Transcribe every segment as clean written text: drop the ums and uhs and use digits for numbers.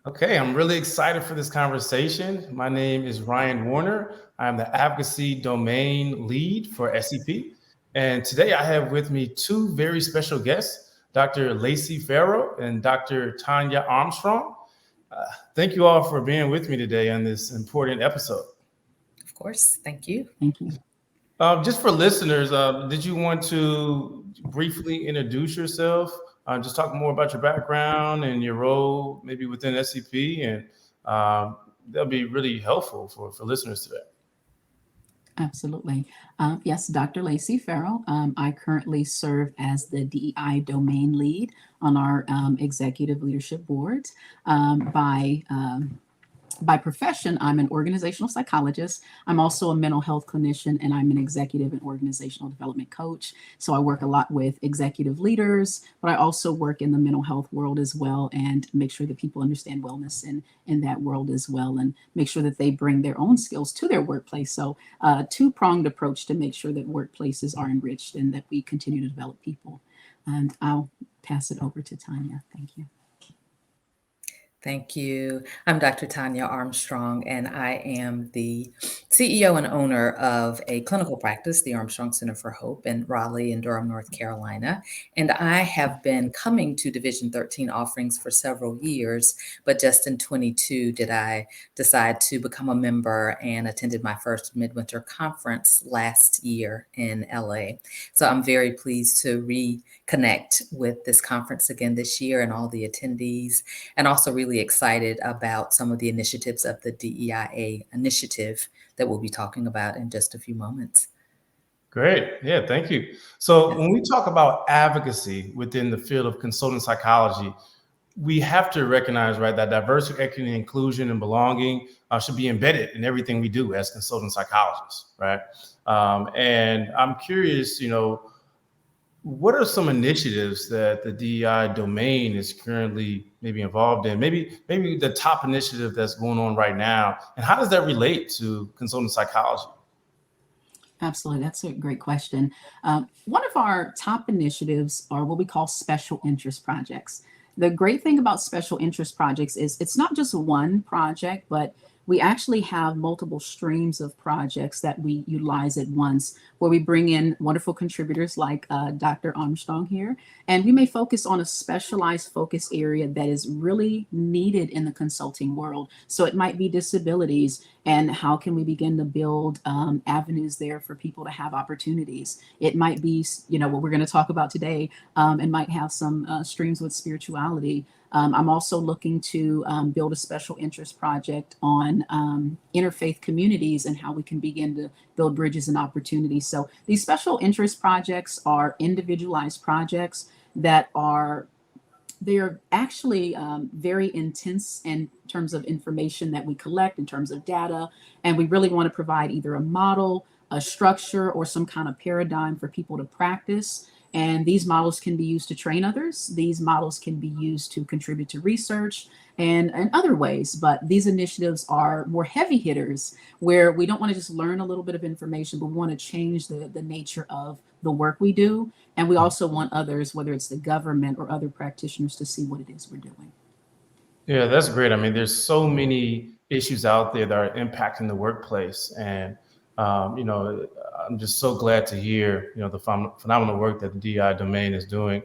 Okay, I'm really excited for this conversation. My name is Ryan Warner. I'm the Advocacy Domain Lead for SEP. And today I have with me two very special guests, Dr. Lacey Farrow and Dr. Tonya Armstrong. Uh, Thank you all for being with me today on this important episode. Of course. Thank you. Thank you. Just for listeners, did you want to briefly introduce yourself? Just talk more about your background and your role, maybe within SCP, and that'll be really helpful for listeners today. Absolutely. Yes, Dr. Lacey Farrow. I currently serve as the DEI domain lead on our executive leadership board. By profession, I'm an organizational psychologist. I'm also a mental health clinician, and I'm an executive and organizational development coach. So I work a lot with executive leaders, but I also work in the mental health world as well and make sure that people understand wellness in that world as well and make sure that they bring their own skills to their workplace. So two-pronged approach to make sure that workplaces are enriched and that we continue to develop people. And I'll pass it over to Tonya. Thank you. Thank you. I'm Dr. Tonya Armstrong, and I am the CEO and owner of a clinical practice, the Armstrong Center for Hope in Raleigh and Durham, North Carolina. And I have been coming to Division 13 offerings for several years, but just in 22 did I decide to become a member and attended my first midwinter conference last year in LA. So I'm very pleased to reconnect with this conference again this year and all the attendees, and also really excited about some of the initiatives of the DEIA initiative that we'll be talking about in just a few moments. Great. Yeah, thank you. So when we talk about advocacy within the field of consultant psychology, we have to recognize, right, that diversity, equity, inclusion, and belonging should be embedded in everything we do as consultant psychologists, right? And I'm curious, what are some initiatives that the DEI domain is currently maybe involved in? Maybe the top initiative that's going on right now, and how does that relate to consultant psychology? Absolutely. That's a great question. One of our top initiatives are what we call special interest projects. The great thing about special interest projects is it's not just one project, but we actually have multiple streams of projects that we utilize at once, where we bring in wonderful contributors like Dr. Armstrong here, and we may focus on a specialized focus area that is really needed in the consulting world. So it might be disabilities, and how can we begin to build avenues there for people to have opportunities. It might be, what we're going to talk about today, and might have some streams with spirituality. I'm also looking to build a special interest project on interfaith communities and how we can begin to build bridges and opportunities. So these special interest projects are individualized projects that they're actually very intense in terms of information that we collect, in terms of data, and we really want to provide either a model, a structure, or some kind of paradigm for people to practice. And these models can be used to train others. These models can be used to contribute to research and other ways. But these initiatives are more heavy hitters where we don't want to just learn a little bit of information, but we want to change the nature of the work we do. And we also want others, whether it's the government or other practitioners, to see what it is we're doing. Yeah, that's great. I mean, there's so many issues out there that are impacting the workplace, and I'm just so glad to hear the phenomenal work that the DI domain is doing.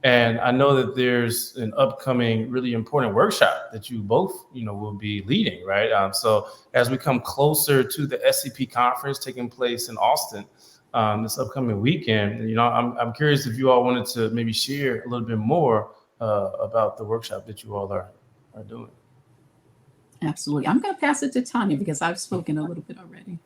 And I know that there's an upcoming really important workshop that you both will be leading, right? So as we come closer to the SCP conference taking place in Austin this upcoming weekend, I'm curious if you all wanted to maybe share a little bit more about the workshop that you all are doing. Absolutely. I'm going to pass it to Tonya because I've spoken a little bit already.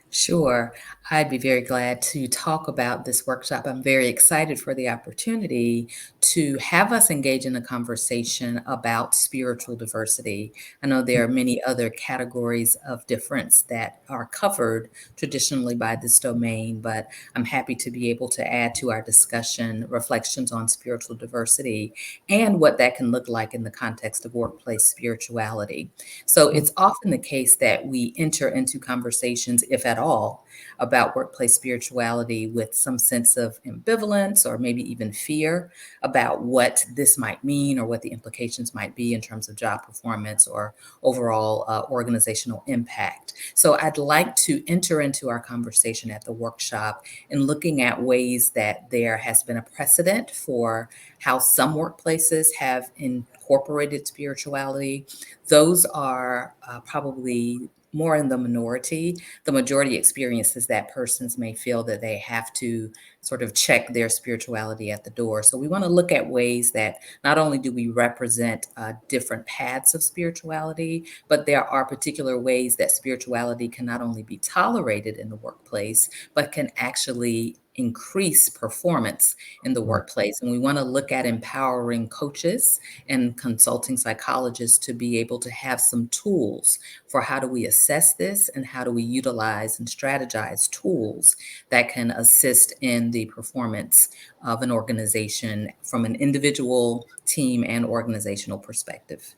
Sure. I'd be very glad to talk about this workshop. I'm very excited for the opportunity to have us engage in a conversation about spiritual diversity. I know there are many other categories of difference that are covered traditionally by this domain, but I'm happy to be able to add to our discussion reflections on spiritual diversity and what that can look like in the context of workplace spirituality. So it's often the case that we enter into conversations, if at all about workplace spirituality with some sense of ambivalence or maybe even fear about what this might mean or what the implications might be in terms of job performance or overall organizational impact. So I'd like to enter into our conversation at the workshop in looking at ways that there has been a precedent for how some workplaces have incorporated spirituality. Those are probably more in the minority. The majority experiences that persons may feel that they have to sort of check their spirituality at the door. So we want to look at ways that not only do we represent different paths of spirituality, but there are particular ways that spirituality can not only be tolerated in the workplace, but can actually increase performance in the workplace. And we want to look at empowering coaches and consulting psychologists to be able to have some tools for how do we assess this and how do we utilize and strategize tools that can assist in the performance of an organization from an individual, team, and organizational perspective.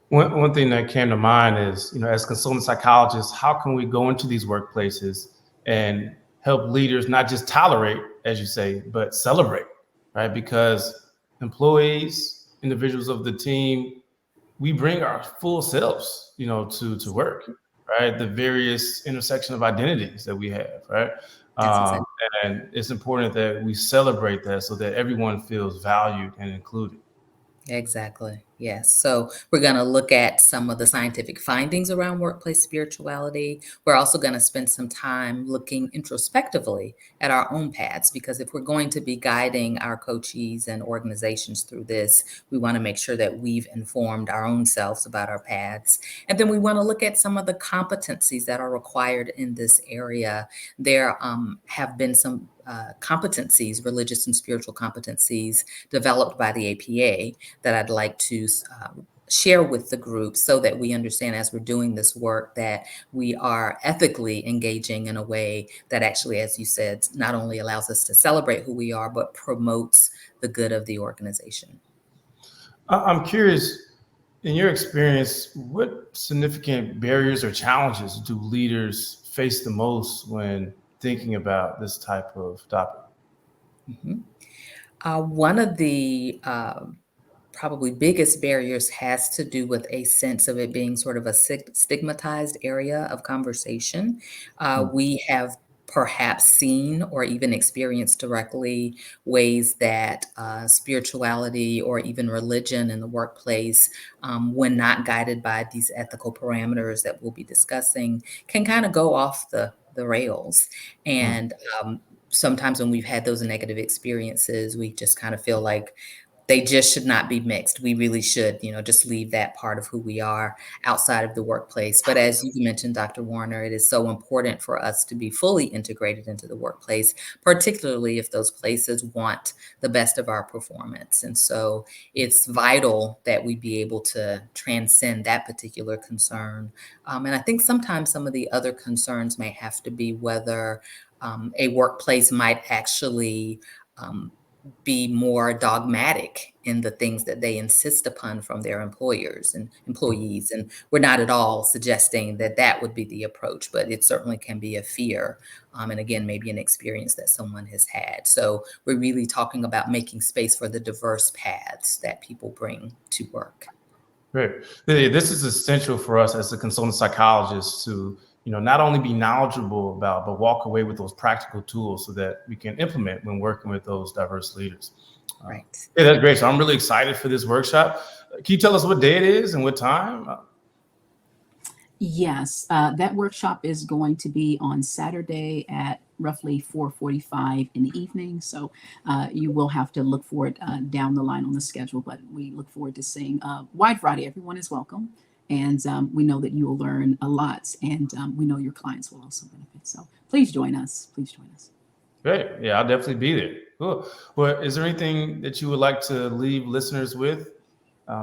One thing that came to mind is, as consultant psychologists, how can we go into these workplaces and help leaders not just tolerate, as you say, but celebrate, right? Because employees, individuals of the team, we bring our full selves, to work, right? The various intersection of identities that we have, right? And it's important that we celebrate that so that everyone feels valued and included. Exactly. Yes. So we're going to look at some of the scientific findings around workplace spirituality. We're also going to spend some time looking introspectively at our own paths, because if we're going to be guiding our coachees and organizations through this, we want to make sure that we've informed our own selves about our paths. And then we want to look at some of the competencies that are required in this area. There have been some competencies, religious and spiritual competencies developed by the APA that I'd like to share with the group so that we understand as we're doing this work that we are ethically engaging in a way that actually, as you said, not only allows us to celebrate who we are, but promotes the good of the organization. I'm curious, in your experience, what significant barriers or challenges do leaders face the most when thinking about this type of topic? One of the probably biggest barriers has to do with a sense of it being sort of a stigmatized area of conversation. We have perhaps seen or even experienced directly ways that spirituality or even religion in the workplace, when not guided by these ethical parameters that we'll be discussing, can kind of go off the rails. And sometimes when we've had those negative experiences, we just kind of feel like they just should not be mixed. We really should, just leave that part of who we are outside of the workplace. But as you mentioned, Dr. Warner, it is so important for us to be fully integrated into the workplace, particularly if those places want the best of our performance. And so it's vital that we be able to transcend that particular concern. And I think sometimes some of the other concerns may have to be whether a workplace might actually be more dogmatic in the things that they insist upon from their employers and employees. And we're not at all suggesting that that would be the approach, but it certainly can be a fear. And again, maybe an experience that someone has had. So we're really talking about making space for the diverse paths that people bring to work. Great. This is essential for us as a consultant psychologist to, not only be knowledgeable about, but walk away with those practical tools so that we can implement when working with those diverse leaders. Right. Yeah, that's great. So I'm really excited for this workshop. Can you tell us what day it is and what time? Yes, that workshop is going to be on Saturday at roughly 4:45 in the evening. So you will have to look for it down the line on the schedule, but we look forward to seeing a wide variety. Everyone is welcome. And we know that you will learn a lot, and we know your clients will also benefit. So please join us. Please join us. Great. Yeah, I'll definitely be there. Cool. Well, is there anything that you would like to leave listeners with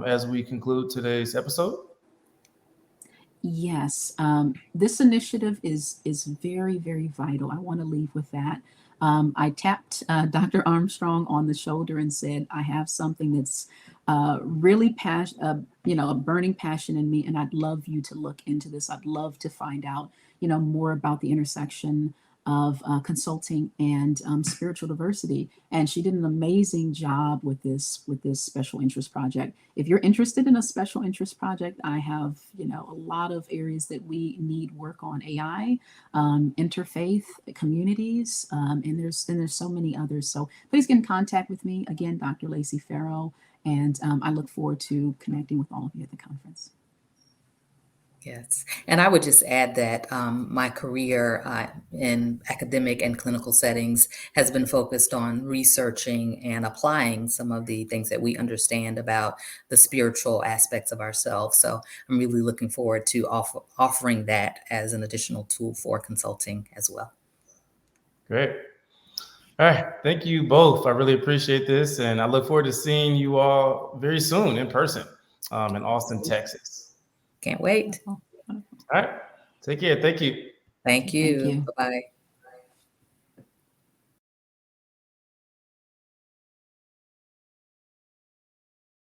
as we conclude today's episode? Yes, this initiative is very, very vital. I want to leave with that. I tapped Dr. Armstrong on the shoulder and said, I have something that's really a burning passion in me, and I'd love you to look into this. I'd love to find out, more about the intersection of consulting and spiritual diversity. And she did an amazing job with this special interest project. If you're interested in a special interest project, I have a lot of areas that we need work on: AI, interfaith communities, and there's so many others. So please get in contact with me again, Dr. Lacey Farrow, and I look forward to connecting with all of you at the conference. Yes. And I would just add that my career in academic and clinical settings has been focused on researching and applying some of the things that we understand about the spiritual aspects of ourselves. So I'm really looking forward to offering that as an additional tool for consulting as well. Great. All right. Thank you both. I really appreciate this. And I look forward to seeing you all very soon in person in Austin, Texas. Can't wait. All right. Take care. Thank you. Thank you. Thank you. Bye-bye.